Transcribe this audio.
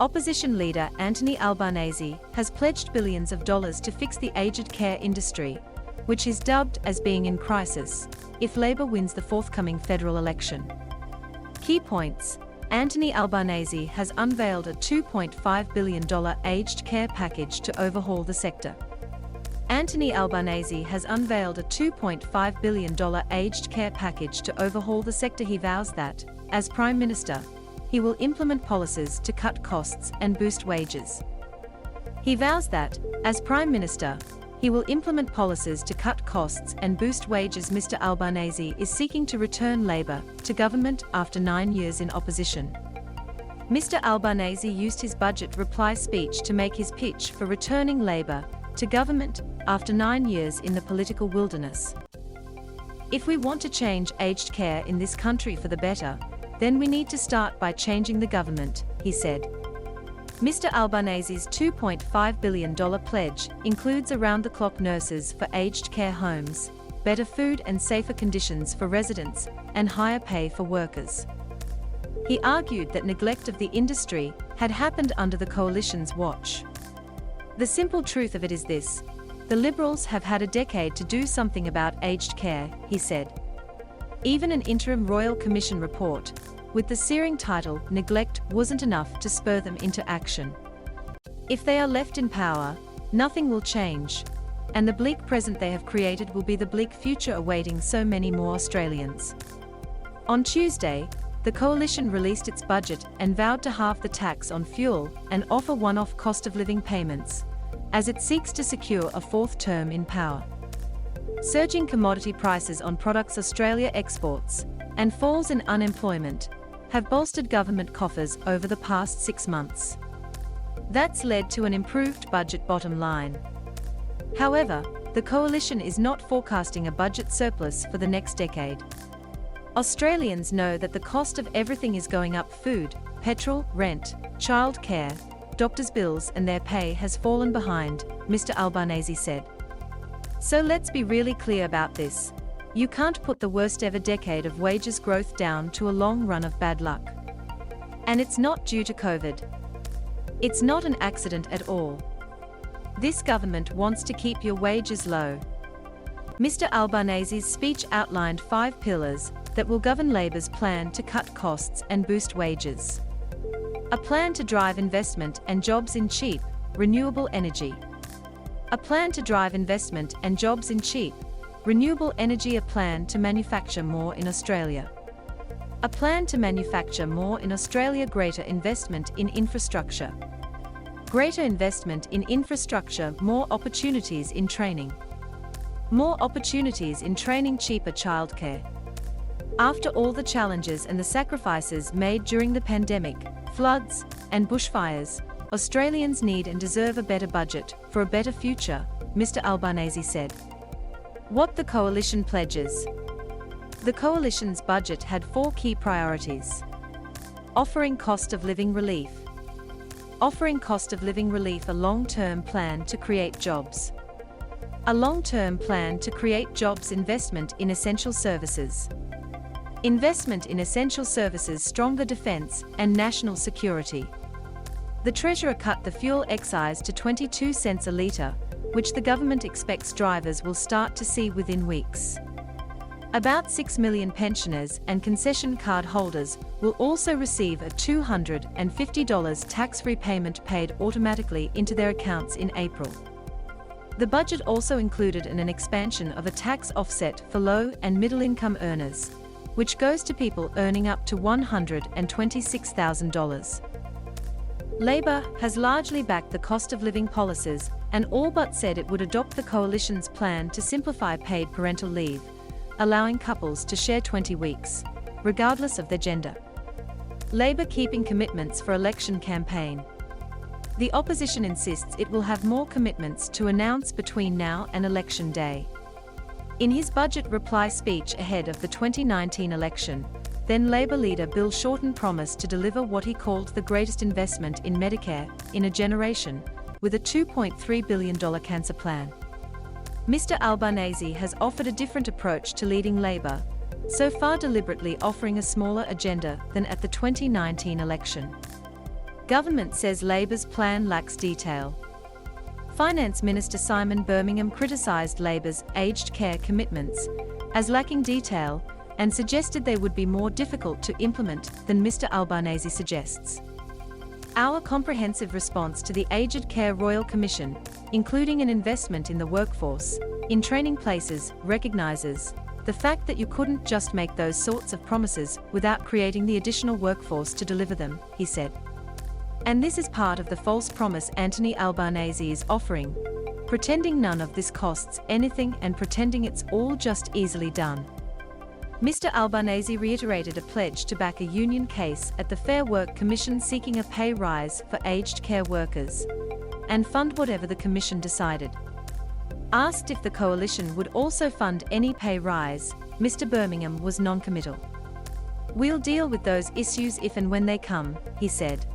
Opposition leader Anthony Albanese has pledged billions of dollars to fix the aged care industry, which is dubbed as being in crisis, if Labour wins the forthcoming federal election. Key points: Anthony Albanese has unveiled a $2.5 billion aged care package to overhaul the sector. Anthony Albanese has unveiled a $2.5 billion aged care package to overhaul the sector. He vows that, as Prime Minister, he will implement policies to cut costs and boost wages. He vows that, as Prime Minister, he will implement policies to cut costs and boost wages. Mr. Albanese is seeking to return Labour to government after 9 years in opposition. Mr. Albanese used his budget reply speech to make his pitch for returning Labour to government after 9 years in the political wilderness. If we want to change aged care in this country for the better, then we need to start by changing the government, he said. Mr. Albanese's $2.5 billion pledge includes around-the-clock nurses for aged care homes, better food and safer conditions for residents, and higher pay for workers. He argued that neglect of the industry had happened under the coalition's watch. The simple truth of it is this: the Liberals have had a decade to do something about aged care, he said. Even an interim Royal Commission report, with the searing title "Neglect," wasn't enough to spur them into action. If they are left in power, nothing will change, and the bleak present they have created will be the bleak future awaiting so many more Australians. On Tuesday, the coalition released its budget and vowed to halve the tax on fuel and offer one-off cost of living payments, as it seeks to secure a fourth term in power. Surging commodity prices on products Australia exports and falls in unemployment have bolstered government coffers over the past 6 months. That's led to an improved budget bottom line. However, the coalition is not forecasting a budget surplus for the next decade. Australians know that the cost of everything is going up: food, petrol, rent, childcare, doctors' bills, and their pay has fallen behind, Mr. Albanese said. So let's be really clear about this. You can't put the worst ever decade of wages growth down to a long run of bad luck. And it's not due to COVID. It's not an accident at all. This government wants to keep your wages low. Mr. Albanese's speech outlined 5 pillars that will govern Labour's plan to cut costs and boost wages. A plan to drive investment and jobs in cheap, renewable energy. A plan to drive investment and jobs in cheap, renewable energy. A plan to manufacture more in Australia. A plan to manufacture more in Australia. Greater investment in infrastructure. Greater investment in infrastructure. More opportunities in training. More opportunities in training. Cheaper childcare. After all the challenges and the sacrifices made during the pandemic, floods, and bushfires, Australians need and deserve a better budget for a better future, Mr. Albanese said. What the coalition pledges. The coalition's budget had 4 key priorities. Offering cost of living relief. Offering cost of living relief. A long-term plan to create jobs. A long-term plan to create jobs. Investment in essential services. Investment in essential services. Stronger defence and national security. The Treasurer cut the fuel excise to 22 cents a litre, which the government expects drivers will start to see within weeks. About 6 million pensioners and concession card holders will also receive a $250 tax-free payment paid automatically into their accounts in April. The budget also included an expansion of a tax offset for low and middle-income earners, which goes to people earning up to $126,000. Labour has largely backed the cost of living policies and all but said it would adopt the coalition's plan to simplify paid parental leave, allowing couples to share 20 weeks, regardless of their gender. Labour keeping commitments for election campaign. The opposition insists it will have more commitments to announce between now and election day. In his budget reply speech ahead of the 2019 election, then Labour leader Bill Shorten promised to deliver what he called the greatest investment in Medicare in a generation, with a $2.3 billion cancer plan. Mr. Albanese has offered a different approach to leading Labour, so far deliberately offering a smaller agenda than at the 2019 election. Government says Labor's plan lacks detail. Finance Minister Simon Birmingham criticised Labor's aged care commitments as lacking detail and suggested they would be more difficult to implement than Mr Albanese suggests. Our comprehensive response to the Aged Care Royal Commission, including an investment in the workforce, in training places, recognises the fact that you couldn't just make those sorts of promises without creating the additional workforce to deliver them, he said. And this is part of the false promise Anthony Albanese is offering, pretending none of this costs anything and pretending it's all just easily done. Mr Albanese reiterated a pledge to back a union case at the Fair Work Commission seeking a pay rise for aged care workers and fund whatever the Commission decided. Asked if the coalition would also fund any pay rise, Mr Birmingham was non-committal. "We'll deal with those issues if and when they come," he said.